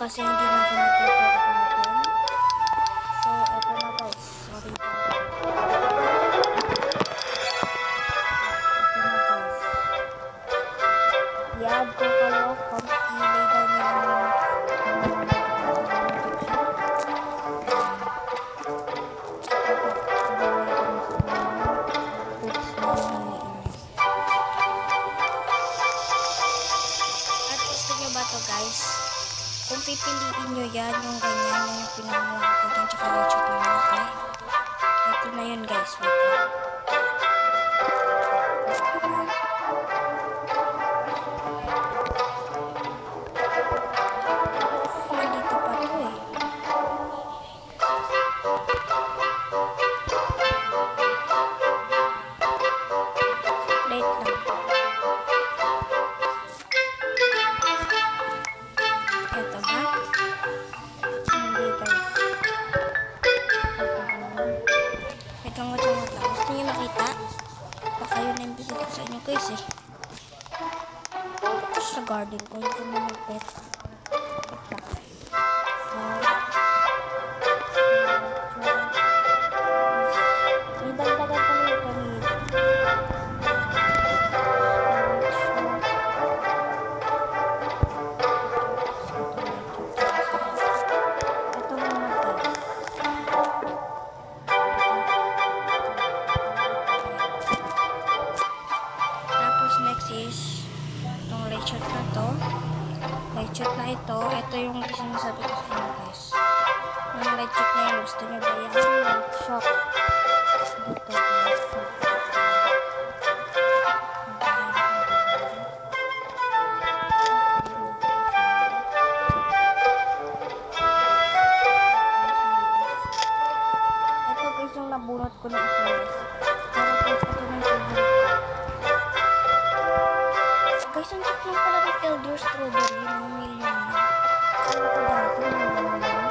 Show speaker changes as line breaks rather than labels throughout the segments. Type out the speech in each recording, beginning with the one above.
kasi hindi na ako nagpo-garden. So, eto na guys. Sorry. Eto na guys. I-add ko kayo kung ilay daw nila at gusto nyo ba to guys? Kung pipiliin nyo yan, yung ganyan, yung pinamulak ko dyan, tsaka lechot na malaki. Ito na yun guys, wait lang. Nandito pa to eh. Wait lang. Ito ba? Hindi guys. Wait lang. Gusto nyo makita? Baka yun ang bigay ko sa inyo guys eh. Ito sa garden ko. Hindi ko na mag-pet. May dagdagan pa nyo kanina. Ito muna guys. Tapos next is itong lechot na to. Lechot na ito. Ito yung sinasabi ko sa inyo guys. Yung lechot na yun. Gusto nyo ba yan? Lechot. Dito guys. Ito guys yung nabunot ko na isa guys. Pero guys, ito na yung favorite ko. Guys, ang cute lang pala ng elder strawberry. Mga million na. Kala ko dati mga million na.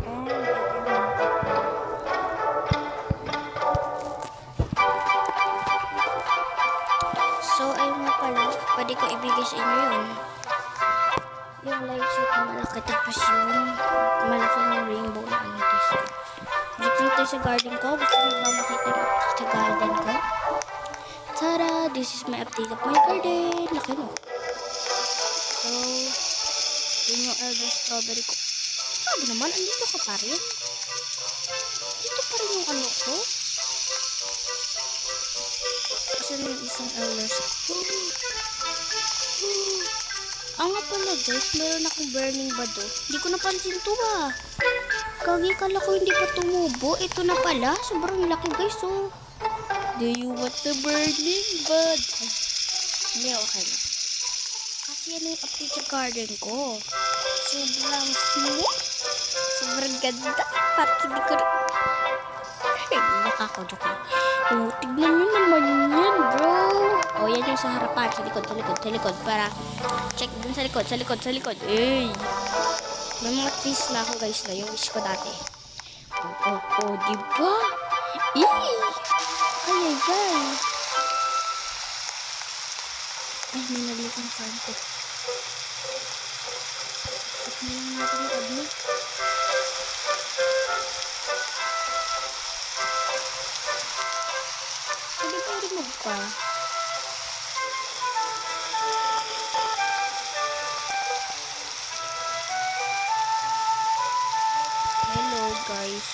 And ito yung mga so, ayun nga pala. Pwede ko ibigay sa inyo yun. Yung light sheet na malaki. Tapos yung malaking rainbow na ano guys. Dito tayo sa garden ko. Gusto nyo ba makita sa garden ko? Tada! This is my update of my garden. Laki no? So, yun yung elder strawberry ko. Sabi naman, andito ka pa rin. Dito pa rin yung ano ko. Kasi yung isang elder strawberry. Nga pala guys, meron akong burning bado. Hindi ko napansin to ah. Kagi kala ko hindi pa tumubo. Ito na pala. Sobrang laki guys oh. Do you want the burning bud? Hindi, okay na. Kasi yan yung update sa garden ko. Sobrang smooth. Sobrang ganda. Parang hindi ko rin. Nakakajoke lang. Oh, tignan nyo naman yan, bro. Oh, yan yung sa harapan. Sa likod. Para check dun sa likod. Ey! May mga trees na ako guys na yung wish ko dati. Oh, diba? Ey! Ay. Ay, may nalikang sound ko. At may natin yung admo. Pwede pa remove pa. Hello guys.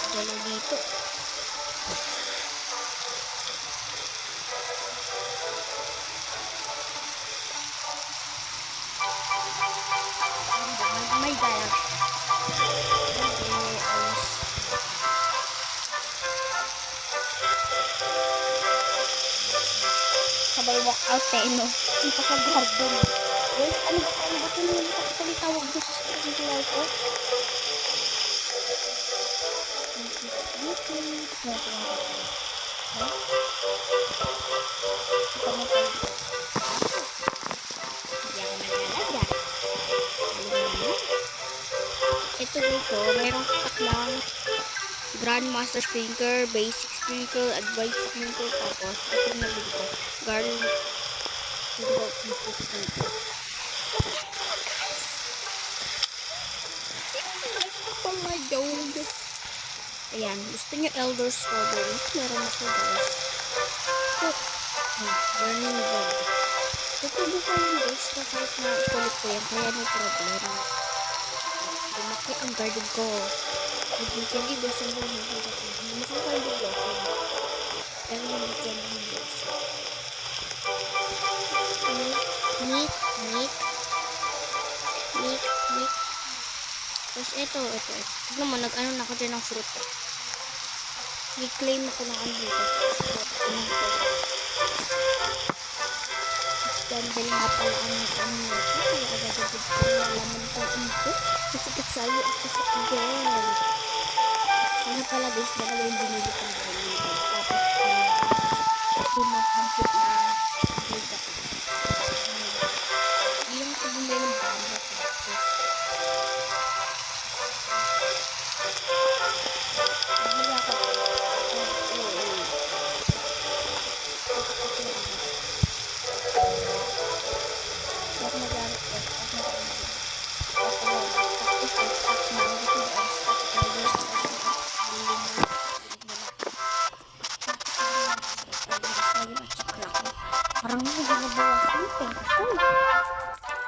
Dalo dito. May daya. Sabay walk out no? Yung pagka-garden. Guys, ano ba ito yung tawag doon sa spring ko? Ito ito dito, mayroong tatlong Grandmaster Sprinkler, Basic Sprinkler, Advanced Sprinkler, tapos ito yung nabili ko, Garlic Sprinkler. Oh my God! Ayan, gusto niyo Elder Strawberry? Meron ako guys. Burning Gold. Tutubo ko yung guys na kahit na ikulit ko yan, kaya may problema. Lumaki ang garden ko. Hindi gusto mo hindi ko. Hindi mo kayo gusto. Pero hindi ko yung gusto. Nick. Tapos ito. Tignan mo, nag-ano na ako dyan ng fruit. I-claim ako ng ano dito. Dahil nga pala ang nito. Kaya agad-agad ko nalaman itong info. Kasi kasayo ako sa agad. Sana pala guys, dalawa yung binili ko ng dito. Tapos, lumaghampit na dito ko. Yung ko bumili ng bamba. Parang hindi nabawasan yung pera ko.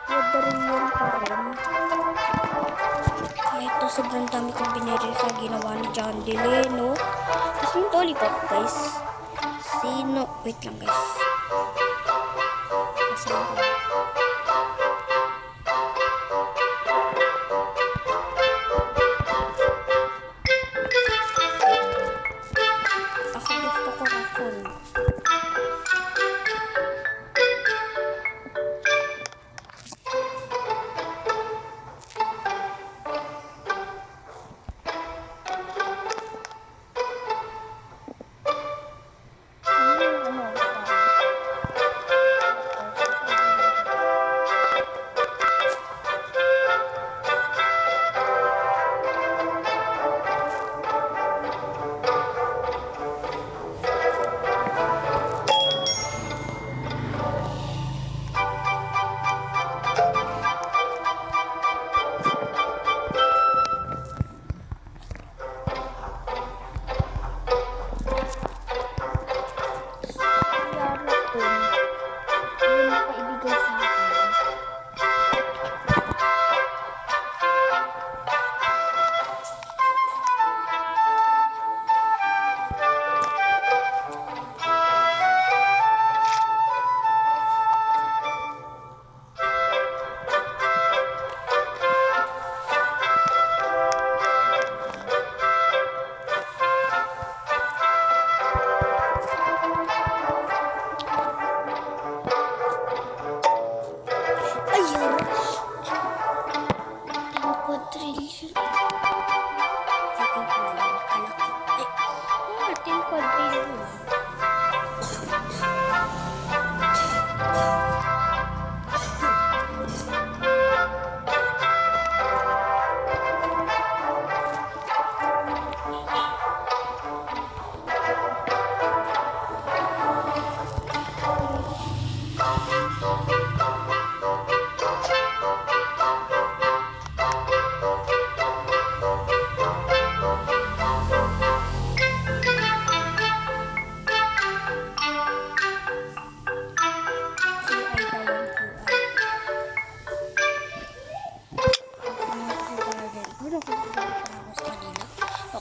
Wala rin yun pa rin. Kahit to sobrang dami kong binili sa ginawa ni John Deleno. Tapos yung lollipop guys. Sino? Wait lang guys. Masahin ko. Ako gusto ko rakon.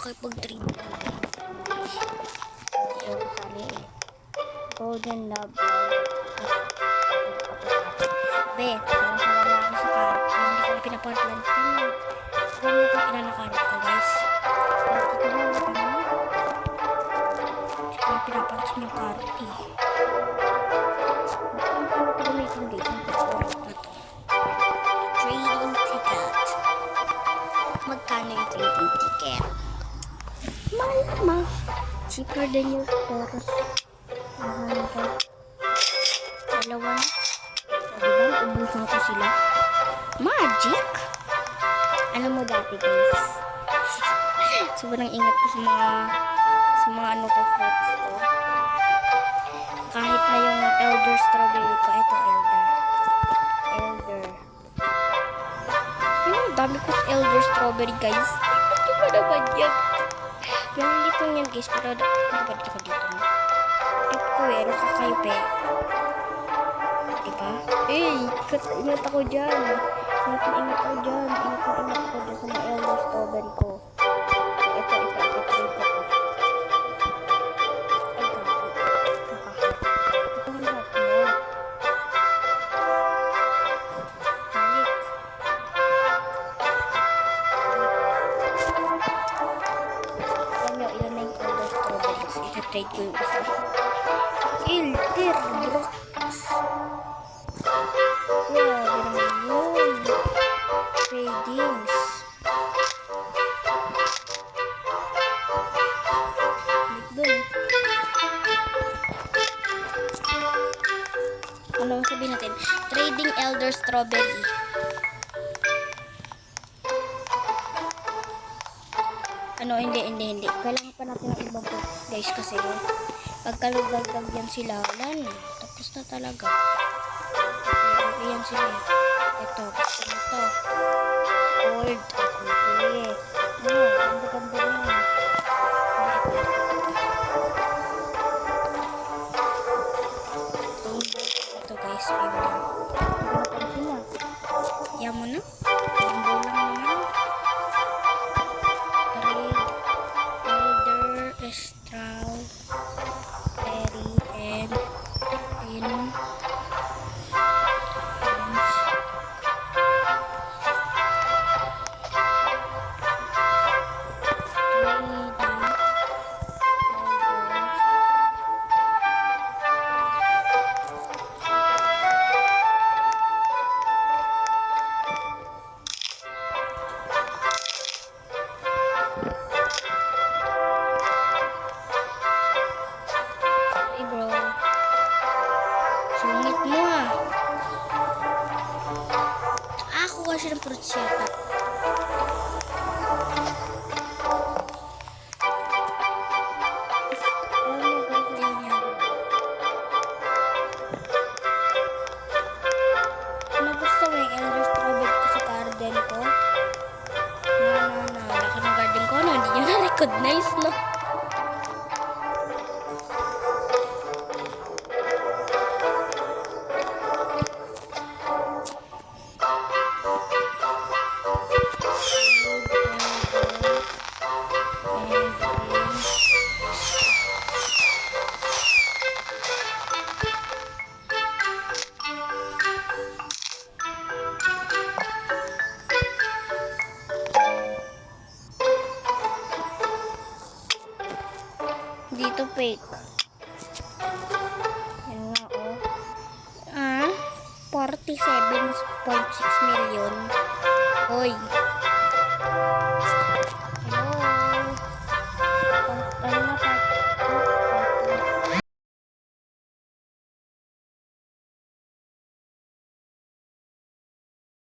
Nakipag-trade. Golden Love. Be, nakuha na ako sa karot. Hindi ko pinapagplant ko na. Huwag mo kong pinanakarot ko, guys. Ito na, wala na. Hindi ko pinapagplant yung karot eh. Ano ko gamitin dito? Trading ticket. Magkano yung trading ticket? Mahal. Cheaper than yung Taurus. Dalawa na. Diba? Ubusan ko sila. Magic? Alam mo dati guys, sobrang ingat ko sa mga ano ko, fruits ko. Kahit na yung elder strawberry ko, ito elder. Yung dami ko sa elder strawberry guys. Di ba naman yan? Yung dito yan guys, pero dapat ako dito. Tip ko eh, nakakaype. Diba? Ingat ako dyan. Ingat ako dyan. Ingat ako dyan sa mga elder strawberry ko. Ito. Trade ko yung isa. Elder Brooks. Wow, naman yun. Tradings. Doon. Ano sabihin natin? Trading Elder Strawberry. Hindi. Kailangan pa natin ng ibang fruits, guys, kasi pagkalugagdag yan sila, wala na. Tapos na talaga. Okay, yan sila. Ito, gusto mo ito. Gold. Okay. Ganda na. Ito, guys, rainbow. Yan mo na. Rainbow lang naman. Strawberry and sungit mo ah. Kuha siya ng fruits yata. Nagusto mo yung elder strawberry ko sa garden ko? Wala ka ng garden ko. Hindi nyo na-recognize, no? Dito fake. Yan nga oh. 47.6 million. Hoy.